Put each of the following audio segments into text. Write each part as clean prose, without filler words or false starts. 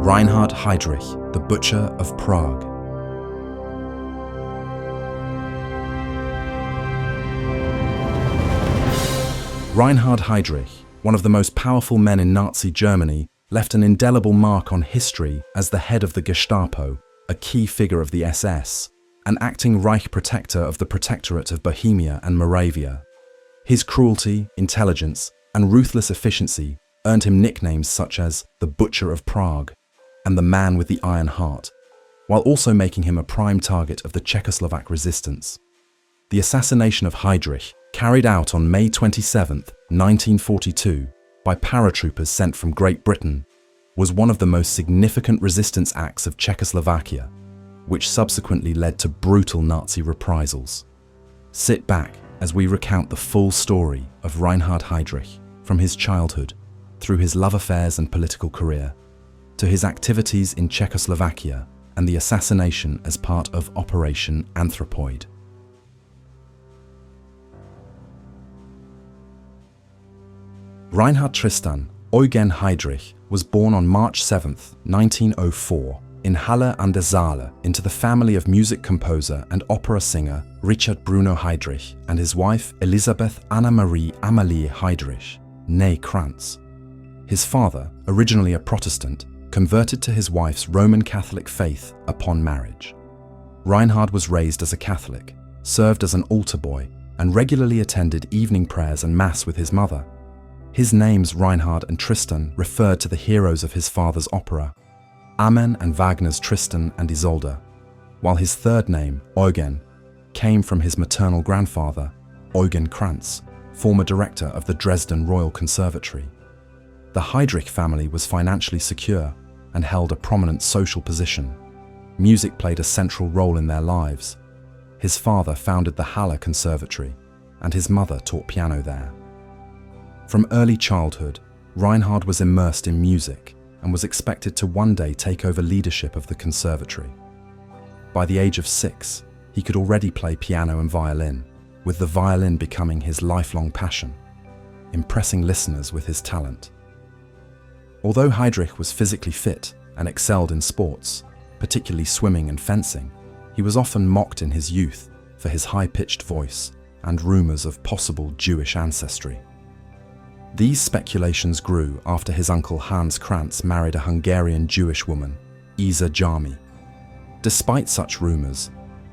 Reinhard Heydrich, the Butcher of Prague. Reinhard Heydrich, one of the most powerful men in Nazi Germany, left an indelible mark on history as the head of the Gestapo, a key figure of the SS, an acting Reich protector of the Protectorate of Bohemia and Moravia. His cruelty, intelligence, and ruthless efficiency earned him nicknames such as the Butcher of Prague and the Man with the Iron Heart, while also making him a prime target of the Czechoslovak resistance. The assassination of Heydrich, carried out on May 27, 1942, by paratroopers sent from Great Britain, was one of the most significant resistance acts of Czechoslovakia, which subsequently led to brutal Nazi reprisals. Sit back as we recount the full story of Reinhard Heydrich, from his childhood, through his love affairs and political career, to his activities in Czechoslovakia and the assassination as part of Operation Anthropoid. Reinhard Tristan Eugen Heydrich was born on March 7, 1904, in Halle an der Saale into the family of music composer and opera singer Richard Bruno Heydrich and his wife Elisabeth Anna Marie Amalie Heydrich, née Krantz. His father, originally a Protestant, converted to his wife's Roman Catholic faith upon marriage. Reinhard was raised as a Catholic, served as an altar boy, and regularly attended evening prayers and mass with his mother. His names Reinhard and Tristan referred to the heroes of his father's opera, Amen and Wagner's Tristan and Isolde, while his third name, Eugen, came from his maternal grandfather, Eugen Krantz, former director of the Dresden Royal Conservatory. The Heydrich family was financially secure and held a prominent social position. Music played a central role in their lives. His father founded the Halle Conservatory, and his mother taught piano there. From early childhood, Reinhard was immersed in music and was expected to one day take over leadership of the conservatory. By the age of 6, he could already play piano and violin, with the violin becoming his lifelong passion, impressing listeners with his talent. Although Heydrich was physically fit and excelled in sports, particularly swimming and fencing, he was often mocked in his youth for his high-pitched voice and rumors of possible Jewish ancestry. These speculations grew after his uncle Hans Krantz married a Hungarian Jewish woman, Isa Jami. Despite such rumors,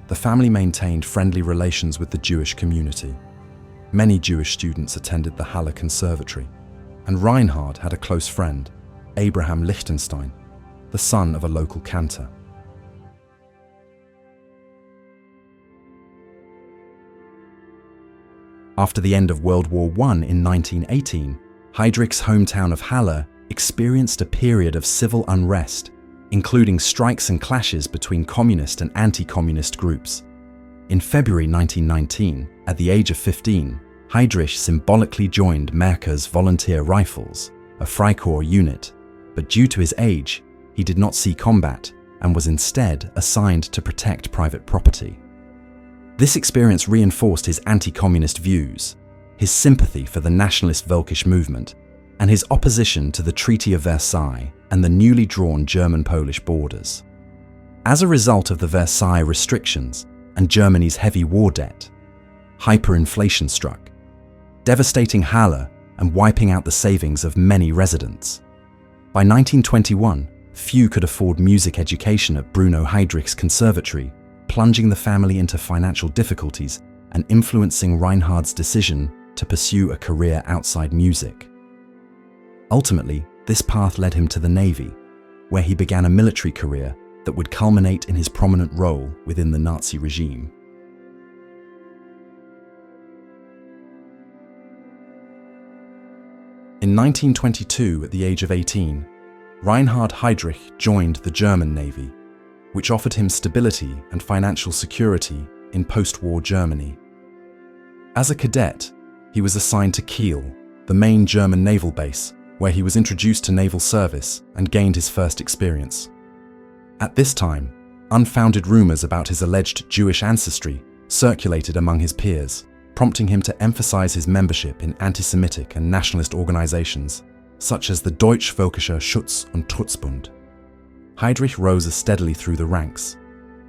the family maintained friendly relations with the Jewish community. Many Jewish students attended the Halle Conservatory, and Reinhard had a close friend, Abraham Lichtenstein, the son of a local cantor. After the end of World War I in 1918, Heydrich's hometown of Halle experienced a period of civil unrest, including strikes and clashes between communist and anti-communist groups. In February 1919, at the age of 15, Heydrich symbolically joined Merker's Volunteer Rifles, a Freikorps unit, but due to his age, he did not see combat and was instead assigned to protect private property. This experience reinforced his anti-communist views, his sympathy for the nationalist Völkisch movement, and his opposition to the Treaty of Versailles and the newly drawn German-Polish borders. As a result of the Versailles restrictions and Germany's heavy war debt, hyperinflation struck, devastating Halle and wiping out the savings of many residents. By 1921, few could afford music education at Bruno Heydrich's conservatory, plunging the family into financial difficulties and influencing Reinhard's decision to pursue a career outside music. Ultimately, this path led him to the Navy, where he began a military career that would culminate in his prominent role within the Nazi regime. In 1922, at the age of 18, Reinhard Heydrich joined the German Navy, which offered him stability and financial security in post-war Germany. As a cadet, he was assigned to Kiel, the main German naval base, where he was introduced to naval service and gained his first experience. At this time, unfounded rumors about his alleged Jewish ancestry circulated among his peers, prompting him to emphasize his membership in anti-Semitic and nationalist organizations, such as the Deutsch-Völkischer Schutz- und Trutzbund. Heydrich rose steadily through the ranks,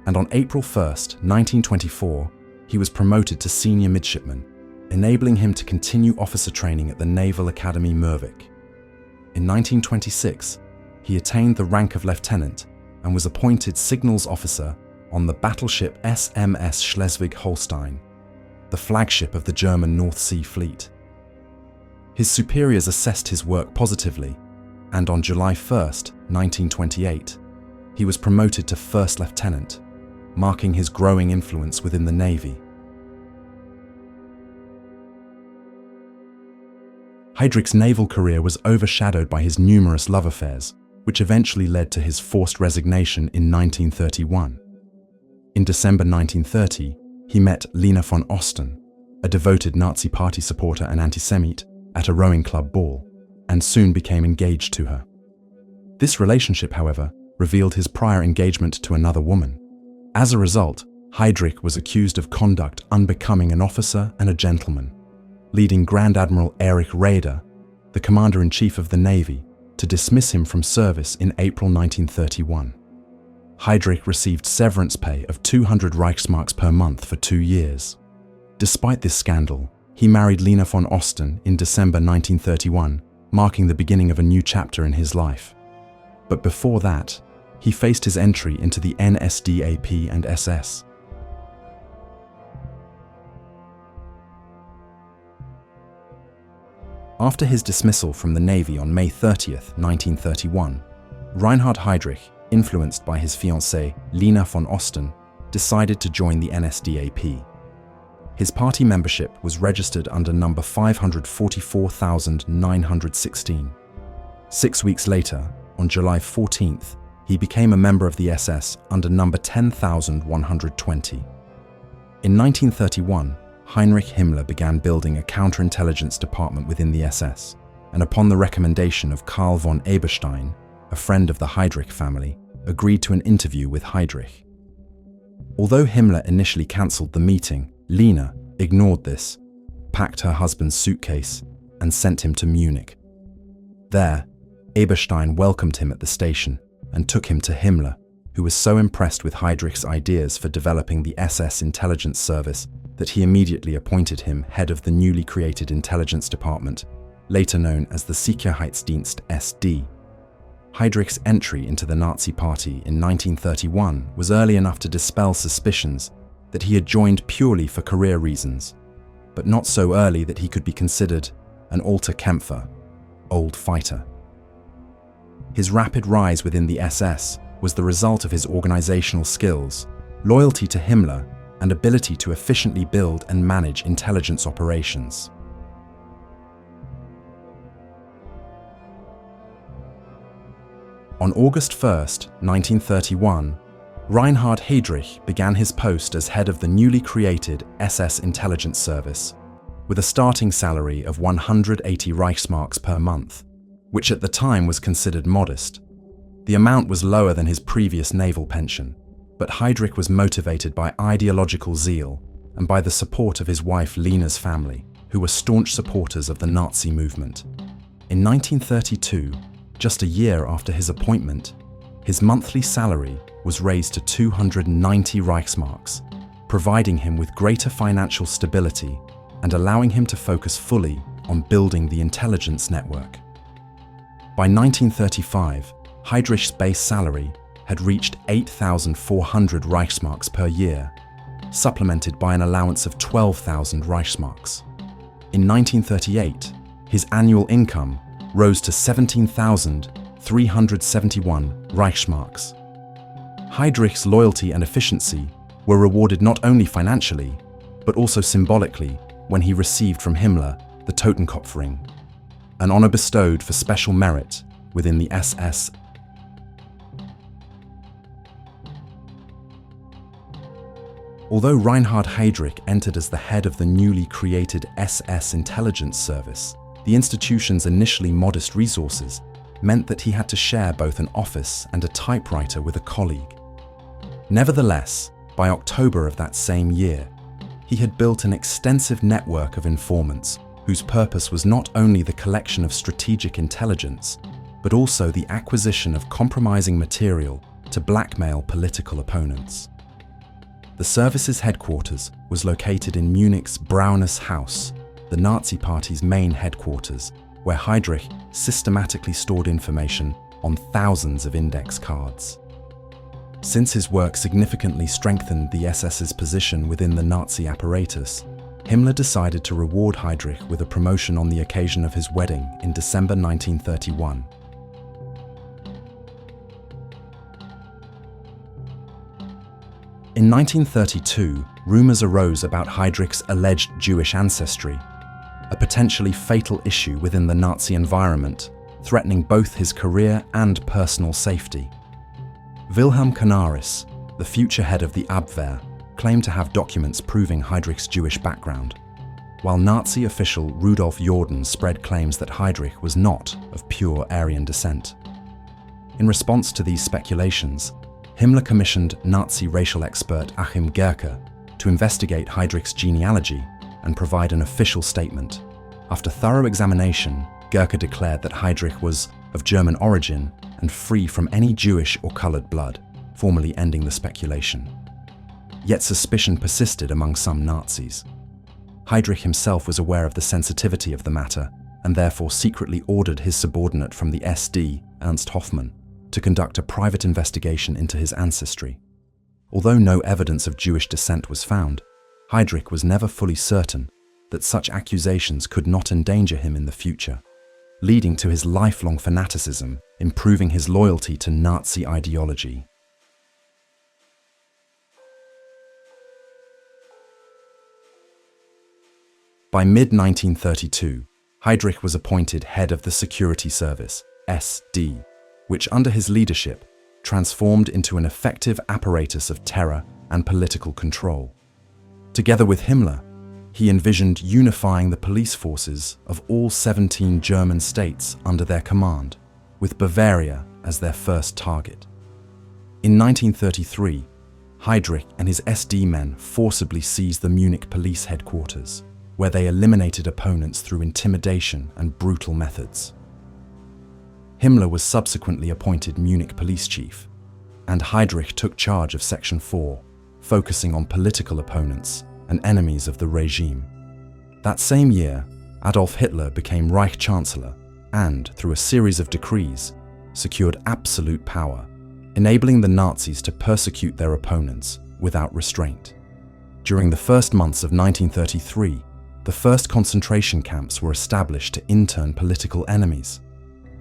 and on April 1st, 1924, he was promoted to senior midshipman, enabling him to continue officer training at the Naval Academy Murvik. In 1926, he attained the rank of lieutenant and was appointed signals officer on the battleship SMS Schleswig-Holstein, the flagship of the German North Sea Fleet. His superiors assessed his work positively, and on July 1st, 1928, he was promoted to first lieutenant, marking his growing influence within the Navy. Heydrich's naval career was overshadowed by his numerous love affairs, which eventually led to his forced resignation in 1931. In December 1930, he met Lena von Osten, a devoted Nazi Party supporter and anti-Semite, at a rowing club ball, and soon became engaged to her. This relationship, however, revealed his prior engagement to another woman. As a result, Heydrich was accused of conduct unbecoming an officer and a gentleman, leading Grand Admiral Erich Raeder, the Commander-in-Chief of the Navy, to dismiss him from service in April 1931. Heydrich received severance pay of 200 Reichsmarks per month for 2 years. Despite this scandal, he married Lena von Osten in December 1931, marking the beginning of a new chapter in his life. But before that, he faced his entry into the NSDAP and SS. After his dismissal from the Navy on May 30th, 1931, Reinhard Heydrich, influenced by his fiancée Lena von Osten, decided to join the NSDAP. His party membership was registered under number 544,916. 6 weeks later, on July 14th, he became a member of the SS under number 10,120. In 1931, Heinrich Himmler began building a counterintelligence department within the SS, and upon the recommendation of Karl von Eberstein, a friend of the Heydrich family, agreed to an interview with Heydrich. Although Himmler initially cancelled the meeting, Lena ignored this, packed her husband's suitcase, and sent him to Munich. There, Eberstein welcomed him at the station and took him to Himmler, who was so impressed with Heydrich's ideas for developing the SS intelligence service that he immediately appointed him head of the newly created intelligence department, later known as the Sicherheitsdienst SD. Heydrich's entry into the Nazi Party in 1931 was early enough to dispel suspicions that he had joined purely for career reasons, but not so early that he could be considered an alter Kämpfer, old fighter. His rapid rise within the SS was the result of his organizational skills, loyalty to Himmler, and ability to efficiently build and manage intelligence operations. On August 1st, 1931, Reinhard Heydrich began his post as head of the newly created SS Intelligence Service, with a starting salary of 180 Reichsmarks per month, which at the time was considered modest. The amount was lower than his previous naval pension, but Heydrich was motivated by ideological zeal and by the support of his wife Lena's family, who were staunch supporters of the Nazi movement. In 1932, just a year after his appointment, his monthly salary was raised to 290 Reichsmarks, providing him with greater financial stability and allowing him to focus fully on building the intelligence network. By 1935, Heydrich's base salary had reached 8,400 Reichsmarks per year, supplemented by an allowance of 12,000 Reichsmarks. In 1938, his annual income rose to 17,371 Reichsmarks. Heydrich's loyalty and efficiency were rewarded not only financially, but also symbolically when he received from Himmler the Totenkopf ring, an honor bestowed for special merit within the SS. Although Reinhard Heydrich entered as the head of the newly created SS Intelligence Service, the institution's initially modest resources meant that he had to share both an office and a typewriter with a colleague. Nevertheless, by October of that same year, he had built an extensive network of informants whose purpose was not only the collection of strategic intelligence, but also the acquisition of compromising material to blackmail political opponents. The service's headquarters was located in Munich's Brauners Haus, the Nazi Party's main headquarters, where Heydrich systematically stored information on thousands of index cards. Since his work significantly strengthened the SS's position within the Nazi apparatus, Himmler decided to reward Heydrich with a promotion on the occasion of his wedding in December 1931. In 1932, rumors arose about Heydrich's alleged Jewish ancestry, a potentially fatal issue within the Nazi environment, threatening both his career and personal safety. Wilhelm Canaris, the future head of the Abwehr, claimed to have documents proving Heydrich's Jewish background, while Nazi official Rudolf Jordan spread claims that Heydrich was not of pure Aryan descent. In response to these speculations, Himmler commissioned Nazi racial expert Achim Gerke to investigate Heydrich's genealogy and provide an official statement. After thorough examination, Gerke declared that Heydrich was of German origin and free from any Jewish or colored blood, formally ending the speculation. Yet suspicion persisted among some Nazis. Heydrich himself was aware of the sensitivity of the matter and therefore secretly ordered his subordinate from the SD, Ernst Hoffmann, to conduct a private investigation into his ancestry. Although no evidence of Jewish descent was found, Heydrich was never fully certain that such accusations could not endanger him in the future, leading to his lifelong fanaticism in proving his loyalty to Nazi ideology. By mid-1932, Heydrich was appointed head of the Security Service, SD, which under his leadership transformed into an effective apparatus of terror and political control. Together with Himmler, he envisioned unifying the police forces of all 17 German states under their command, with Bavaria as their first target. In 1933, Heydrich and his SD men forcibly seized the Munich police headquarters, where they eliminated opponents through intimidation and brutal methods. Himmler was subsequently appointed Munich police chief, and Heydrich took charge of Section 4, focusing on political opponents and enemies of the regime. That same year, Adolf Hitler became Reich Chancellor and, through a series of decrees, secured absolute power, enabling the Nazis to persecute their opponents without restraint. During the first months of 1933, the first concentration camps were established to intern political enemies,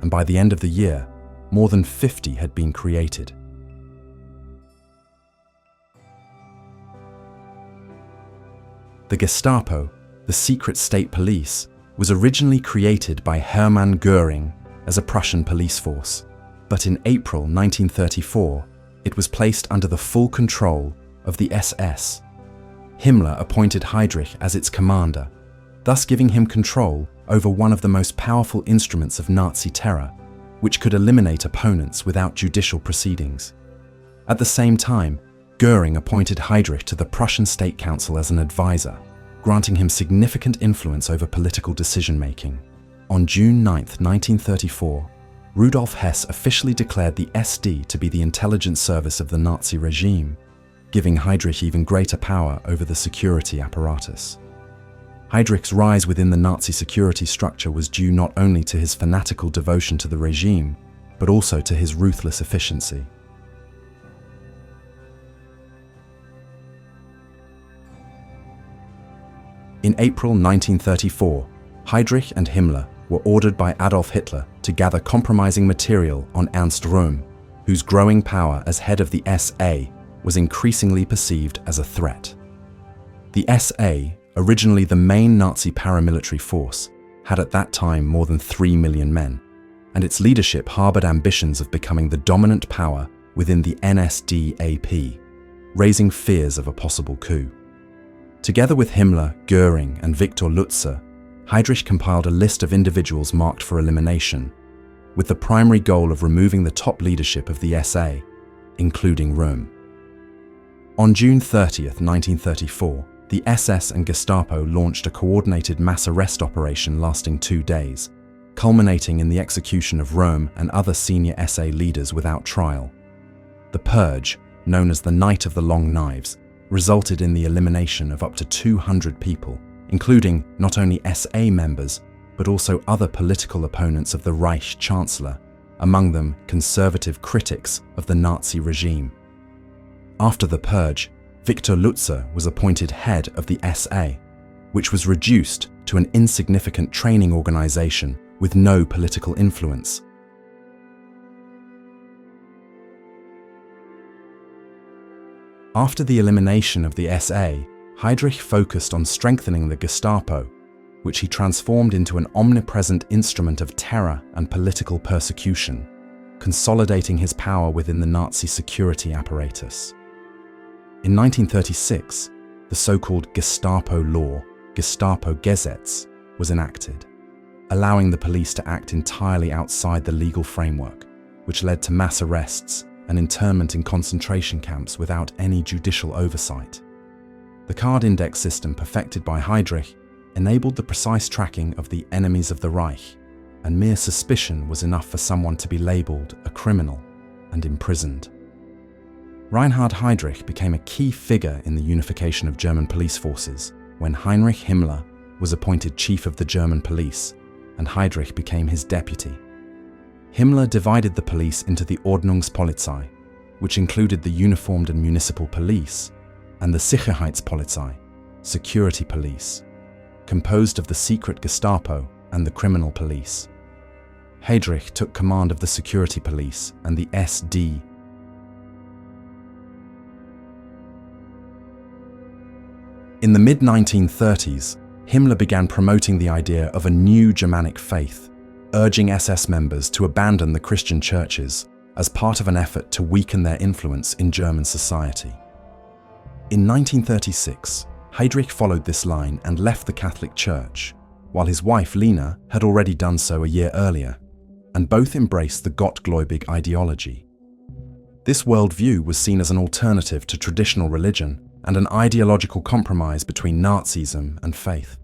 and by the end of the year, more than 50 had been created. The Gestapo, the secret state police, was originally created by Hermann Göring as a Prussian police force, but in April 1934, it was placed under the full control of the SS. Himmler appointed Heydrich as its commander, thus giving him control over one of the most powerful instruments of Nazi terror, which could eliminate opponents without judicial proceedings. At the same time, Göring appointed Heydrich to the Prussian State Council as an advisor, granting him significant influence over political decision-making. On June 9, 1934, Rudolf Hess officially declared the SD to be the intelligence service of the Nazi regime, giving Heydrich even greater power over the security apparatus. Heydrich's rise within the Nazi security structure was due not only to his fanatical devotion to the regime, but also to his ruthless efficiency. In April 1934, Heydrich and Himmler were ordered by Adolf Hitler to gather compromising material on Ernst Röhm, whose growing power as head of the SA was increasingly perceived as a threat. The SA, originally the main Nazi paramilitary force, had at that time more than 3 million men, and its leadership harbored ambitions of becoming the dominant power within the NSDAP, raising fears of a possible coup. Together with Himmler, Göring, and Viktor Lutze, Heydrich compiled a list of individuals marked for elimination, with the primary goal of removing the top leadership of the SA, including Röhm. On June 30, 1934, the SS and Gestapo launched a coordinated mass arrest operation lasting 2 days, culminating in the execution of Röhm and other senior SA leaders without trial. The Purge, known as the Night of the Long Knives, resulted in the elimination of up to 200 people, including not only SA members, but also other political opponents of the Reich Chancellor, among them conservative critics of the Nazi regime. After the Purge, Viktor Lutzer was appointed head of the SA, which was reduced to an insignificant training organization with no political influence. After the elimination of the SA, Heydrich focused on strengthening the Gestapo, which he transformed into an omnipresent instrument of terror and political persecution, consolidating his power within the Nazi security apparatus. In 1936, the so-called Gestapo law, Gestapo Gesetz, was enacted, allowing the police to act entirely outside the legal framework, which led to mass arrests and internment in concentration camps without any judicial oversight. The card index system perfected by Heydrich enabled the precise tracking of the enemies of the Reich, and mere suspicion was enough for someone to be labelled a criminal and imprisoned. Reinhard Heydrich became a key figure in the unification of German police forces when Heinrich Himmler was appointed chief of the German police, and Heydrich became his deputy. Himmler divided the police into the Ordnungspolizei, which included the uniformed and municipal police, and the Sicherheitspolizei, security police, composed of the secret Gestapo and the criminal police. Heydrich took command of the security police and the SD. In the mid-1930s, Himmler began promoting the idea of a new Germanic faith, urging SS members to abandon the Christian churches as part of an effort to weaken their influence in German society. In 1936, Heydrich followed this line and left the Catholic Church, while his wife Lena had already done so a year earlier, and both embraced the Gottgläubig ideology. This worldview was seen as an alternative to traditional religion and an ideological compromise between Nazism and faith.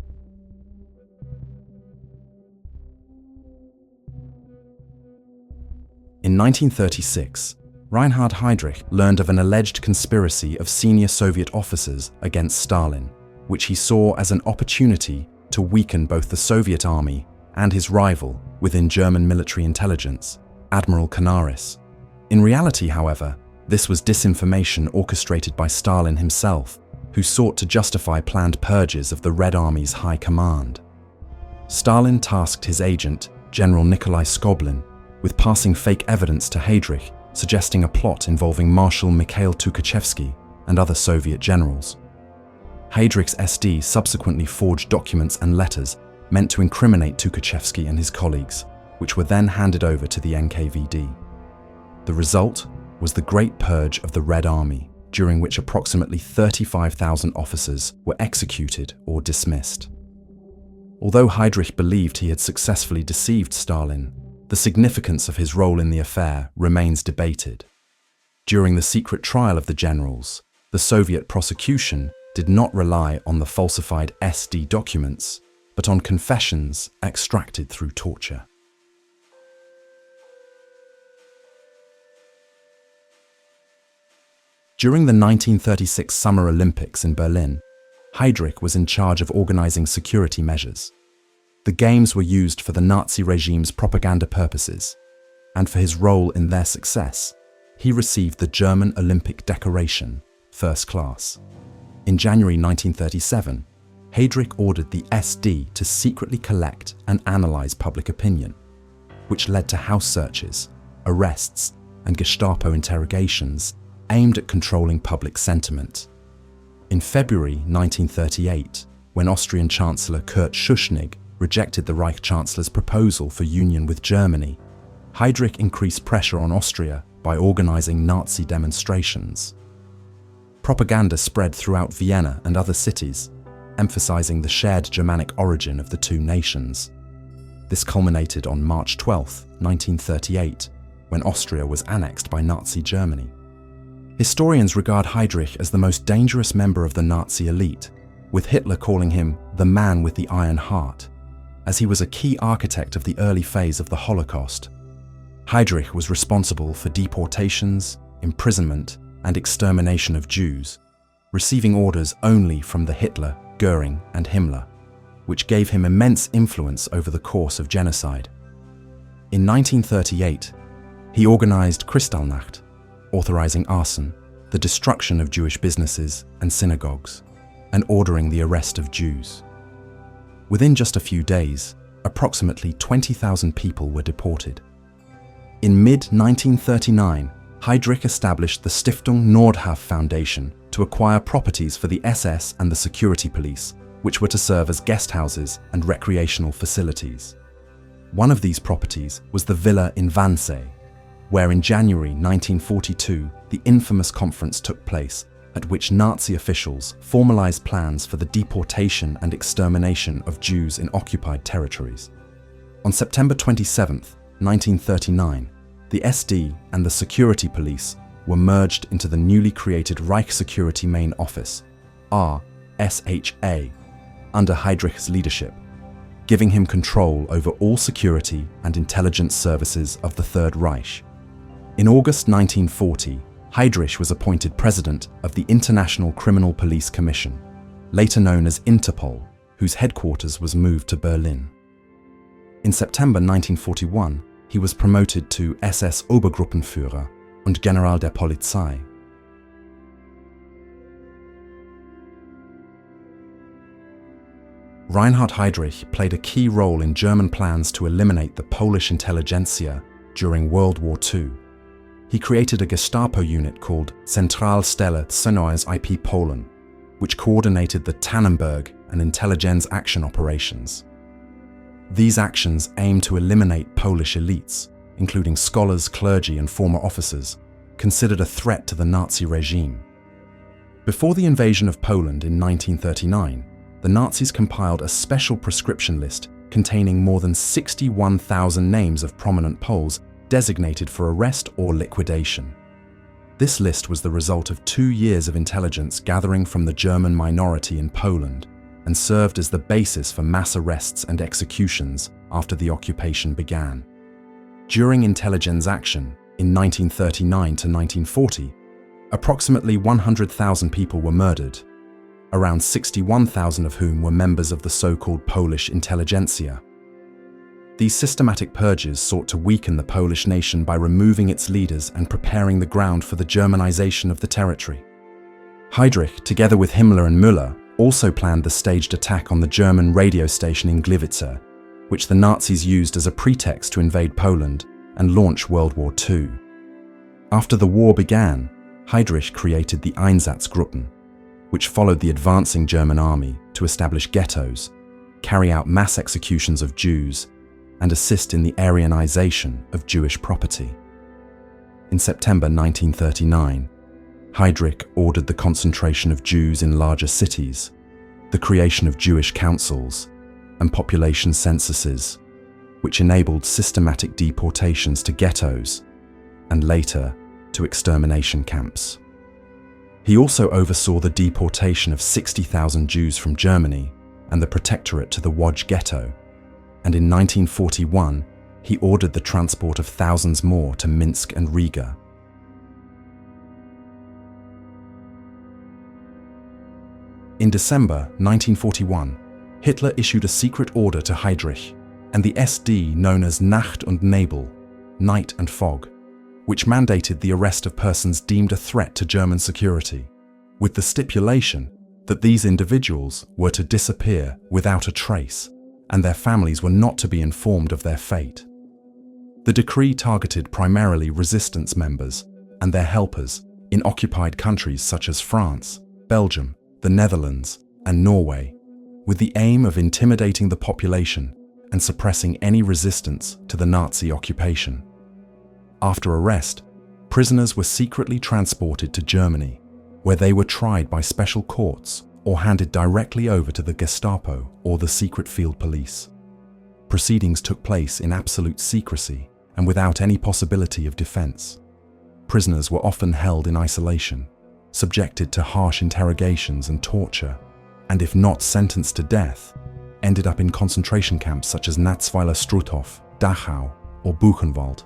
In 1936, Reinhard Heydrich learned of an alleged conspiracy of senior Soviet officers against Stalin, which he saw as an opportunity to weaken both the Soviet army and his rival within German military intelligence, Admiral Canaris. In reality, however, this was disinformation orchestrated by Stalin himself, who sought to justify planned purges of the Red Army's high command. Stalin tasked his agent, General Nikolai Skoblin, with passing fake evidence to Heydrich, suggesting a plot involving Marshal Mikhail Tukhachevsky and other Soviet generals. Heydrich's SD subsequently forged documents and letters meant to incriminate Tukhachevsky and his colleagues, which were then handed over to the NKVD. The result was the Great Purge of the Red Army, during which approximately 35,000 officers were executed or dismissed. Although Heydrich believed he had successfully deceived Stalin, the significance of his role in the affair remains debated. During the secret trial of the generals, the Soviet prosecution did not rely on the falsified SD documents, but on confessions extracted through torture. During the 1936 Summer Olympics in Berlin, Heydrich was in charge of organizing security measures. The Games were used for the Nazi regime's propaganda purposes, and for his role in their success, he received the German Olympic Decoration, First Class. In January 1937, Heydrich ordered the SD to secretly collect and analyze public opinion, which led to house searches, arrests, and Gestapo interrogations aimed at controlling public sentiment. In February 1938, when Austrian Chancellor Kurt Schuschnigg rejected the Reich Chancellor's proposal for union with Germany, Heydrich increased pressure on Austria by organizing Nazi demonstrations. Propaganda spread throughout Vienna and other cities, emphasizing the shared Germanic origin of the two nations. This culminated on March 12, 1938, when Austria was annexed by Nazi Germany. Historians regard Heydrich as the most dangerous member of the Nazi elite, with Hitler calling him the man with the iron heart. as he was a key architect of the early phase of the Holocaust. Heydrich was responsible for deportations, imprisonment, and extermination of Jews, receiving orders only from the Hitler, Göring, and Himmler, which gave him immense influence over the course of genocide. In 1938, he organized Kristallnacht, authorizing arson, the destruction of Jewish businesses and synagogues, and ordering the arrest of Jews. Within just a few days, approximately 20,000 people were deported. In mid-1939, Heydrich established the Stiftung Nordhof Foundation to acquire properties for the SS and the security police, which were to serve as guest houses and recreational facilities. One of these properties was the villa in Wannsee, where in January 1942 the infamous conference took place, at which Nazi officials formalized plans for the deportation and extermination of Jews in occupied territories. On September 27, 1939, the SD and the security police were merged into the newly created Reich Security Main Office, RSHA, under Heydrich's leadership, giving him control over all security and intelligence services of the Third Reich. In August 1940, Heydrich was appointed president of the International Criminal Police Commission, later known as Interpol, whose headquarters was moved to Berlin. In September 1941, he was promoted to SS Obergruppenführer und General der Polizei. Reinhard Heydrich played a key role in German plans to eliminate the Polish intelligentsia during World War II. He created a Gestapo unit called Zentralstelle Zneues IP Polen, which coordinated the Tannenberg and Intelligence action operations. These actions aimed to eliminate Polish elites, including scholars, clergy, and former officers, considered a threat to the Nazi regime. Before the invasion of Poland in 1939, the Nazis compiled a special proscription list containing more than 61,000 names of prominent Poles designated for arrest or liquidation. This list was the result of 2 years of intelligence gathering from the German minority in Poland and served as the basis for mass arrests and executions after the occupation began. During intelligence action in 1939 to 1940, approximately 100,000 people were murdered, around 61,000 of whom were members of the so-called Polish intelligentsia. These systematic purges sought to weaken the Polish nation by removing its leaders and preparing the ground for the Germanization of the territory. Heydrich, together with Himmler and Müller, also planned the staged attack on the German radio station in Gliwice, which the Nazis used as a pretext to invade Poland and launch World War II. After the war began, Heydrich created the Einsatzgruppen, which followed the advancing German army to establish ghettos, carry out mass executions of Jews, and assist in the Aryanization of Jewish property. In September 1939, Heydrich ordered the concentration of Jews in larger cities, the creation of Jewish councils, and population censuses, which enabled systematic deportations to ghettos and later to extermination camps. He also oversaw the deportation of 60,000 Jews from Germany and the Protectorate to the Łódź ghetto, and in 1941 he ordered the transport of thousands more to Minsk and Riga. In December 1941, Hitler issued a secret order to Heydrich and the SD known as Nacht und Nebel, Night and Fog, which mandated the arrest of persons deemed a threat to German security, with the stipulation that these individuals were to disappear without a trace and their families were not to be informed of their fate. The decree targeted primarily resistance members and their helpers in occupied countries such as France, Belgium, the Netherlands, and Norway, with the aim of intimidating the population and suppressing any resistance to the Nazi occupation. After arrest, prisoners were secretly transported to Germany, where they were tried by special courts or handed directly over to the Gestapo or the secret field police. Proceedings took place in absolute secrecy and without any possibility of defense. Prisoners were often held in isolation, subjected to harsh interrogations and torture, and if not sentenced to death, ended up in concentration camps such as Natzweiler Struthof, Dachau, or Buchenwald.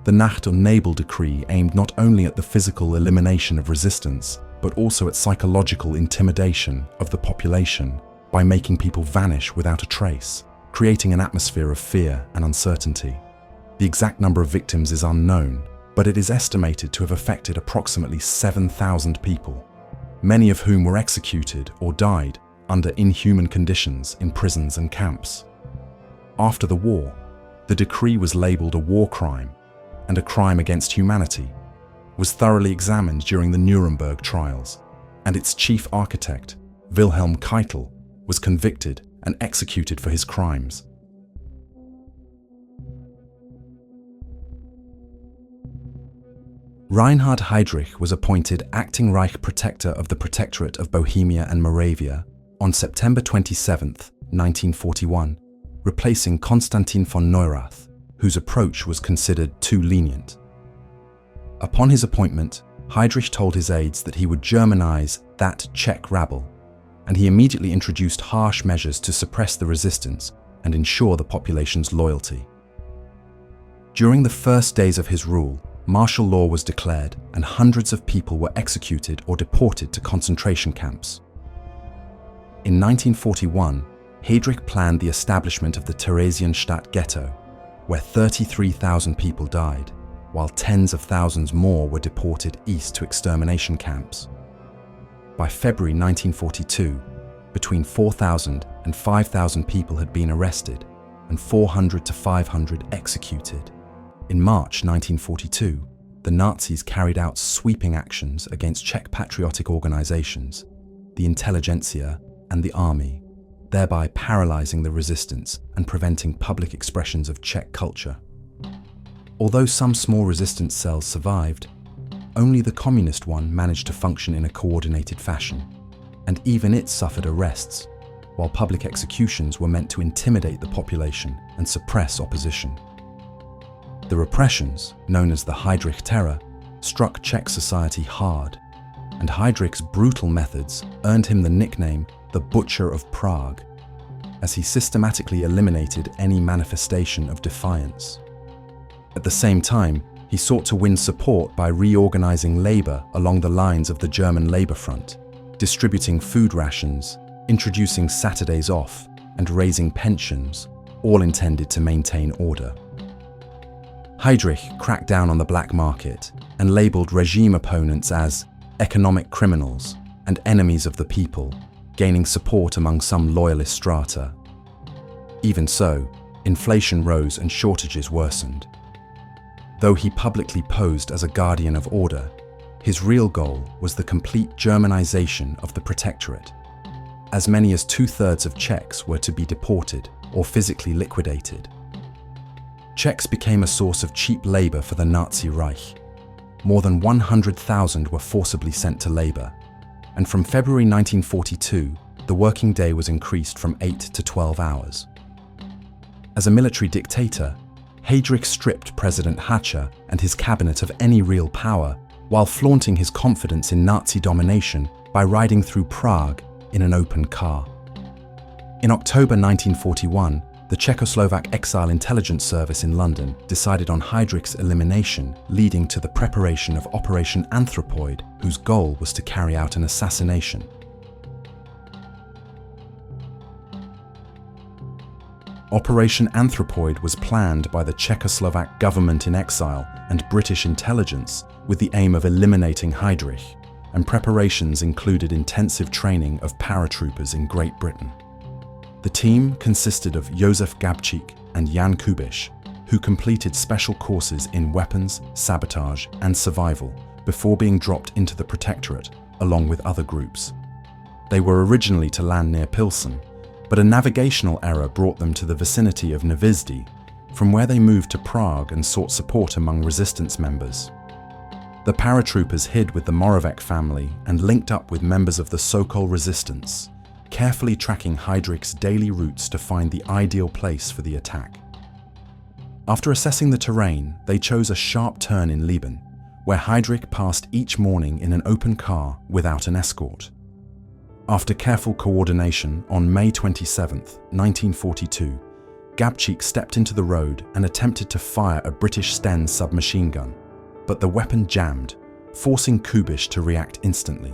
The Nacht- und Nebel decree aimed not only at the physical elimination of resistance, but also at psychological intimidation of the population by making people vanish without a trace, creating an atmosphere of fear and uncertainty. The exact number of victims is unknown, but it is estimated to have affected approximately 7,000 people, many of whom were executed or died under inhuman conditions in prisons and camps. After the war, the decree was labeled a war crime and a crime against humanity, was thoroughly examined during the Nuremberg trials, and its chief architect, Wilhelm Keitel, was convicted and executed for his crimes. Reinhard Heydrich was appointed acting Reich Protector of the Protectorate of Bohemia and Moravia on September 27, 1941, replacing Konstantin von Neurath, whose approach was considered too lenient. Upon his appointment, Heydrich told his aides that he would Germanize that Czech rabble, and he immediately introduced harsh measures to suppress the resistance and ensure the population's loyalty. During the first days of his rule, martial law was declared and hundreds of people were executed or deported to concentration camps. In 1941, Heydrich planned the establishment of the Theresienstadt ghetto, where 33,000 people died, while tens of thousands more were deported east to extermination camps. By February 1942, between 4,000 and 5,000 people had been arrested and 400 to 500 executed. In March 1942, the Nazis carried out sweeping actions against Czech patriotic organizations, the intelligentsia and the army, thereby paralyzing the resistance and preventing public expressions of Czech culture. Although some small resistance cells survived, only the communist one managed to function in a coordinated fashion, and even it suffered arrests, while public executions were meant to intimidate the population and suppress opposition. The repressions, known as the Heydrich Terror, struck Czech society hard, and Heydrich's brutal methods earned him the nickname the Butcher of Prague, as he systematically eliminated any manifestation of defiance. At the same time, he sought to win support by reorganizing labor along the lines of the German Labor Front, distributing food rations, introducing Saturdays off, and raising pensions, all intended to maintain order. Heydrich cracked down on the black market and labeled regime opponents as economic criminals and enemies of the people, gaining support among some loyalist strata. Even so, inflation rose and shortages worsened. Though he publicly posed as a guardian of order, his real goal was the complete Germanization of the Protectorate. As many as 2/3 of Czechs were to be deported or physically liquidated. Czechs became a source of cheap labor for the Nazi Reich. More than 100,000 were forcibly sent to labor, and from February 1942, the working day was increased from 8 to 12 hours. As a military dictator, Heydrich stripped President Hácha and his cabinet of any real power, while flaunting his confidence in Nazi domination by riding through Prague in an open car. In October 1941, the Czechoslovak Exile Intelligence Service in London decided on Heydrich's elimination, leading to the preparation of Operation Anthropoid, whose goal was to carry out an assassination. Operation Anthropoid was planned by the Czechoslovak government in exile and British intelligence with the aim of eliminating Heydrich, and preparations included intensive training of paratroopers in Great Britain. The team consisted of Josef Gabčík and Jan Kubiš, who completed special courses in weapons, sabotage, and survival before being dropped into the Protectorate along with other groups. They were originally to land near Pilsen, but a navigational error brought them to the vicinity of Hvězdy, from where they moved to Prague and sought support among resistance members. The paratroopers hid with the Moravec family and linked up with members of the Sokol resistance, carefully tracking Heydrich's daily routes to find the ideal place for the attack. After assessing the terrain, they chose a sharp turn in Lieben, where Heydrich passed each morning in an open car without an escort. After careful coordination, on May 27, 1942, Gabčík stepped into the road and attempted to fire a British Sten submachine gun, but the weapon jammed, forcing Kubiš to react instantly.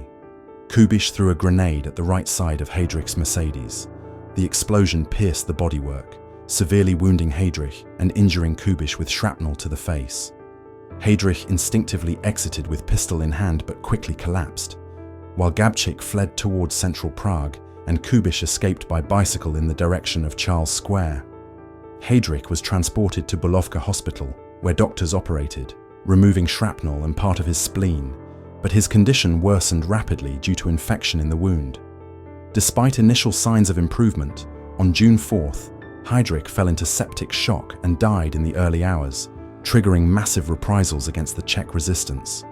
Kubiš threw a grenade at the right side of Heydrich's Mercedes. The explosion pierced the bodywork, severely wounding Heydrich and injuring Kubiš with shrapnel to the face. Heydrich instinctively exited with pistol in hand but quickly collapsed, while Gabčík fled towards central Prague and Kubiš escaped by bicycle in the direction of Charles Square. Heydrich was transported to Bulovka Hospital, where doctors operated, removing shrapnel and part of his spleen, but his condition worsened rapidly due to infection in the wound. Despite initial signs of improvement, on June 4th, Heydrich fell into septic shock and died in the early hours, triggering massive reprisals against the Czech resistance.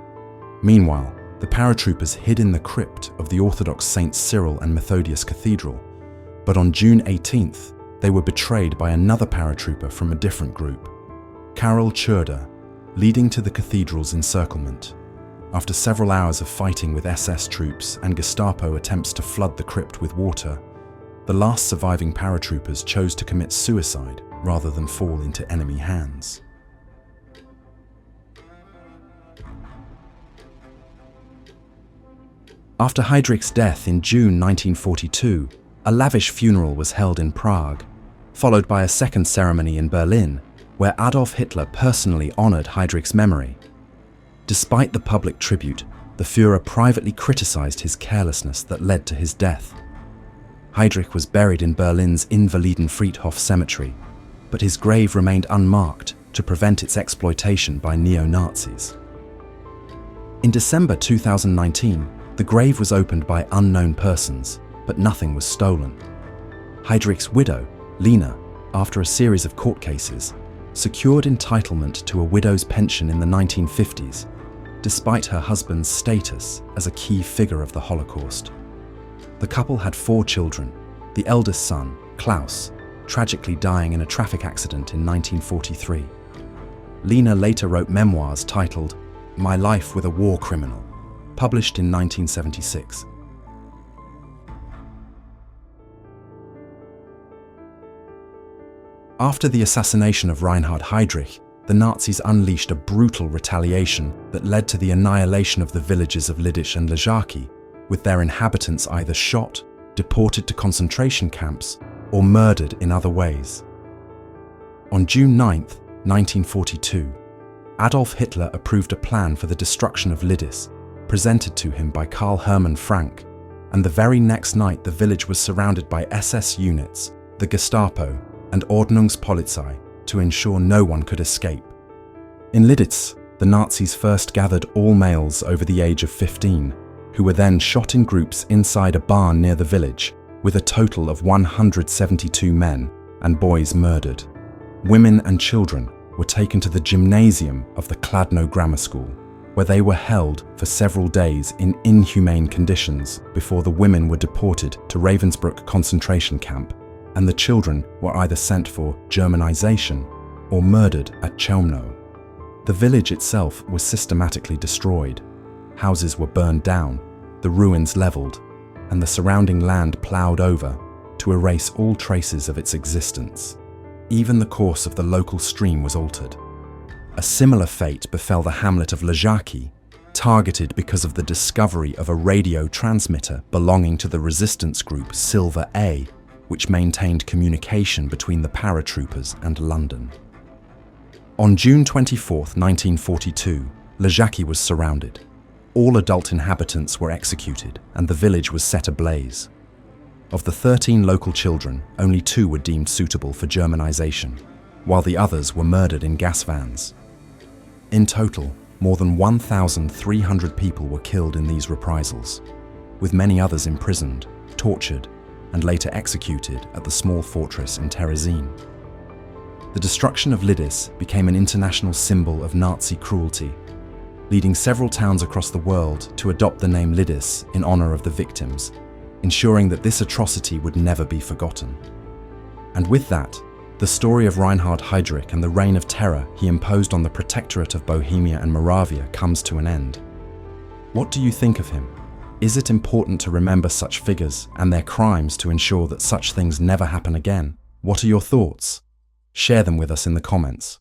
Meanwhile, the paratroopers hid in the crypt of the Orthodox Saints Cyril and Methodius Cathedral, but on June 18th, they were betrayed by another paratrooper from a different group, Karol Führer, leading to the cathedral's encirclement. After several hours of fighting with SS troops and Gestapo attempts to flood the crypt with water, the last surviving paratroopers chose to commit suicide rather than fall into enemy hands. After Heydrich's death in June 1942, a lavish funeral was held in Prague, followed by a second ceremony in Berlin, where Adolf Hitler personally honored Heydrich's memory. Despite the public tribute, the Führer privately criticized his carelessness that led to his death. Heydrich was buried in Berlin's Invalidenfriedhof cemetery, but his grave remained unmarked to prevent its exploitation by neo-Nazis. In December 2019, the grave was opened by unknown persons, but nothing was stolen. Heydrich's widow, Lena, after a series of court cases, secured entitlement to a widow's pension in the 1950s, despite her husband's status as a key figure of the Holocaust. The couple had 4 children, the eldest son, Klaus, tragically dying in a traffic accident in 1943. Lena later wrote memoirs titled My Life with a War Criminal, published in 1976. After the assassination of Reinhard Heydrich, the Nazis unleashed a brutal retaliation that led to the annihilation of the villages of Lidice and Ležáky, with their inhabitants either shot, deported to concentration camps, or murdered in other ways. On June 9, 1942, Adolf Hitler approved a plan for the destruction of Lidice, presented to him by Karl Hermann Frank, and the very next night the village was surrounded by SS units, the Gestapo, and Ordnungspolizei to ensure no one could escape. In Lidice, the Nazis first gathered all males over the age of 15, who were then shot in groups inside a barn near the village, with a total of 172 men and boys murdered. Women and children were taken to the gymnasium of the Kladno Grammar School, where they were held for several days in inhumane conditions before the women were deported to Ravensbrück concentration camp, and the children were either sent for Germanization or murdered at Chełmno. The village itself was systematically destroyed. Houses were burned down, the ruins leveled, and the surrounding land ploughed over to erase all traces of its existence. Even the course of the local stream was altered. A similar fate befell the hamlet of Ležáky, targeted because of the discovery of a radio transmitter belonging to the resistance group Silver A, which maintained communication between the paratroopers and London. On June 24, 1942, Ležáky was surrounded. All adult inhabitants were executed and the village was set ablaze. Of the 13 local children, only 2 were deemed suitable for Germanization, while the others were murdered in gas vans. In total, more than 1,300 people were killed in these reprisals, with many others imprisoned, tortured, and later executed at the small fortress in Terezín. The destruction of Lidice became an international symbol of Nazi cruelty, leading several towns across the world to adopt the name Lidice in honor of the victims, ensuring that this atrocity would never be forgotten. And with that, the story of Reinhard Heydrich and the reign of terror he imposed on the Protectorate of Bohemia and Moravia comes to an end. What do you think of him? Is it important to remember such figures and their crimes to ensure that such things never happen again? What are your thoughts? Share them with us in the comments.